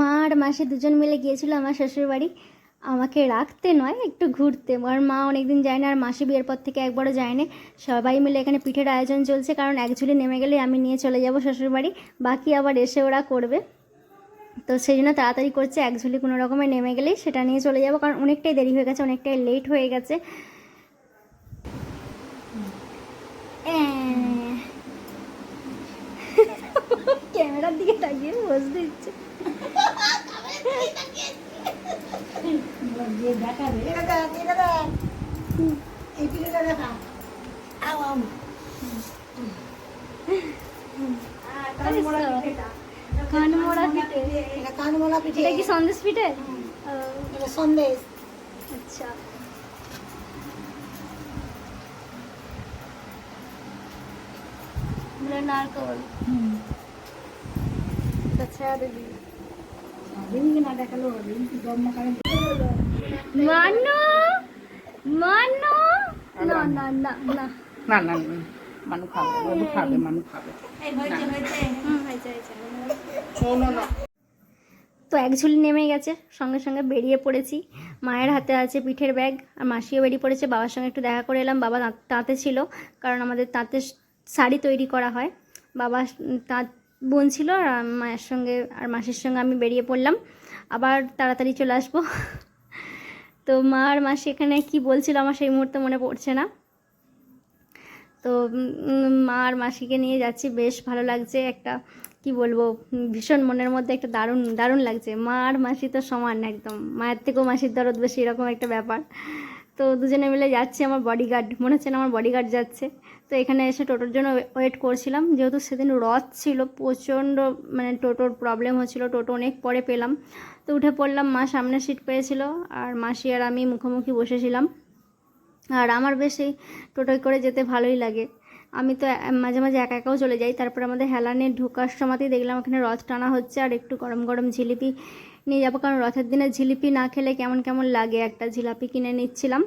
মা আর মাসি দুজন মিলে গিয়েছিল আমার শ্বশুর বাড়ি, আমাকে রাখতে নয়, একটু ঘুরতে। আর মা অনেকদিন যায় না, আর মাসি বিয়ের পর থেকে একবারও যায়নি। সবাই মিলে এখানে পিঠের আয়োজন চলছে, কারণ এক ঝুলি নেমে গেলে আমি নিয়ে চলে যাব শ্বশুর বাড়ি, বাকি আবার এসে ওরা করবে। তো সেই জন্য তাড়াতাড়ি করছে, এক ঝুলি কোনো রকমে নেমে গেলেই সেটা নিয়ে চলে যাব, কারণ অনেকটাই দেরি হয়ে গেছে, অনেকটাই লেট হয়ে গেছে। ক্যামেরার দিকে তাকিয়ে বসতে ইচ্ছে। কানমোড়া পিঠে, এটা কি সন্দেশ পিঠে? এটা সন্দেশ। আচ্ছা, নারকল। মানো মানো, না না না না না না না, মানু খাবে, মানু খাবে, মানু খাবে। তো এক ঝুলি নেমে গেছে, সঙ্গে সঙ্গে বেরিয়ে পড়েছি। মায়ের হাতে আছে পিঠের ব্যাগ, আর মাসিও বেরিয়ে পড়েছে। বাবার সঙ্গে একটু দেখা করে এলাম, বাবা তাঁতে ছিল, কারণ আমাদের তাঁতে শাড়ি তৈরি করা হয়। বাবা তাঁত বোন ছিল, আর মায়ের সঙ্গে আর মাসির সঙ্গে আমি বেরিয়ে পড়লাম, আবার তাড়াতাড়ি চলে আসবো। তো মা আর মাসি এখানে কি বলছিল আমার সেই মুহূর্তে মনে পড়ছে না। তো মা আর মাসিকে নিয়ে যাচ্ছি, বেশ ভালো লাগছে। একটা কি বলবো, ভীষণ মনের মধ্যে একটা দারুণ দারুণ লাগছে। মা আর মাসি তো সমান, একদম মায়ের থেকেও মাসির দরদ বেশি, এরকম একটা ব্যাপার। তো দুজনে মিলে যাচ্ছি, আমার বডিগার্ড মনে হচ্ছে না আমার বডিগার্ড যাচ্ছে। তো এখানে এসে টোটোর জন্য ওয়েট করছিলাম, যেহেতু সেদিন রথ ছিল, প্রচণ্ড মানে টোটোর প্রবলেম হচ্ছিল। টোটো অনেক পরে পেলাম, তো উঠে পড়লাম। মা সামনে সিট পেয়েছিল, আর মাসি আর আমি মুখোমুখি বসেছিলাম। আর আমার বেশ এই টোটোয় করে যেতে ভালোই লাগে। আমি তো মাঝে মাঝে একা একাও চলে যাই। তারপর আমাদের হেলানে ঢোকার সময়তেই দেখলাম এখানে রথ টানা হচ্ছে, আর একটু গরম গরম জিলিপি নিয়ে যাবো, কারণ রথের দিনে জিলিপি না খেলে কেমন কেমন লাগে। একটা জিলাপি কিনে নিচ্ছিলাম।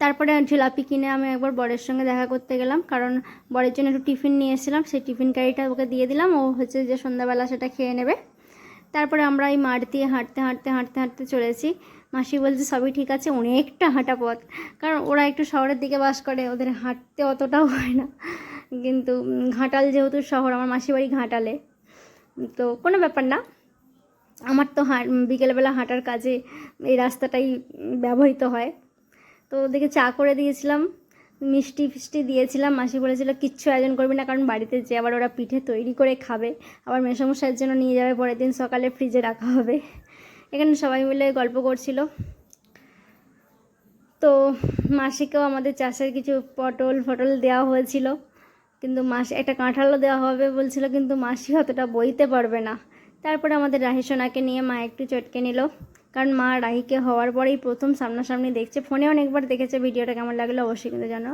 তারপরে জিলাপি কিনে আমি একবার বরের সঙ্গে দেখা করতে গেলাম, কারণ বরের জন্য একটু টিফিন নিয়ে এসেছিলাম। সেই টিফিন কারিটা ওকে দিয়ে দিলাম, ও হচ্ছে যে সন্ধ্যাবেলা সেটা খেয়ে নেবে। তারপরে আমরা এই মাঠ দিয়ে হাঁটতে হাঁটতে হাঁটতে হাঁটতে চলেছি। মাসি বলছে সবই ঠিক আছে, অনেকটা হাঁটা পথ, কারণ ওরা একটু শহরের দিকে বাস করে, ওদের হাঁটতে অতটাও হয় না। কিন্তু ঘাটাল যেহেতু শহর, আমার মাসি বাড়ি ঘাটালে, তো কোনো ব্যাপার না। আমার তো বিকেলবেলা হাঁটার কাজে এই রাস্তাটাই ব্যবহৃত হয়। তো ওদেরকে চা করে দিয়েছিলাম, মিষ্টি ফিষ্টি দিয়েছিলাম। মাসি বলেছিল কিচ্ছু আয়োজন করবি না, কারণ বাড়িতে যে আবার ওরা পিঠে তৈরি করে খাবে, আবার মেসমশাইয়ের জন্য নিয়ে যাবে পরের দিন সকালে, ফ্রিজে রাখা হবে। এখানে সবাই মিলে গল্প করছিল। তো মাসিকেও আমাদের চাষের কিছু পটল ফটল দেওয়া হয়েছিল, কিন্তু মাসি একটা কাঁঠালও দেওয়া হবে বলছিল, কিন্তু মাসি অতটা বইতে পারবে না। তারপরে আমাদের রাহি সোনাকে নিয়ে মা একটু চটকে নিল, কারণ মা রাহিকে হওয়ার পরেই প্রথম সামনাসামনি দেখছে। ফোনে অনেকবার দেখেছে। ভিডিওটা কেমন লাগলো অবশ্যই কিন্তু জানাও।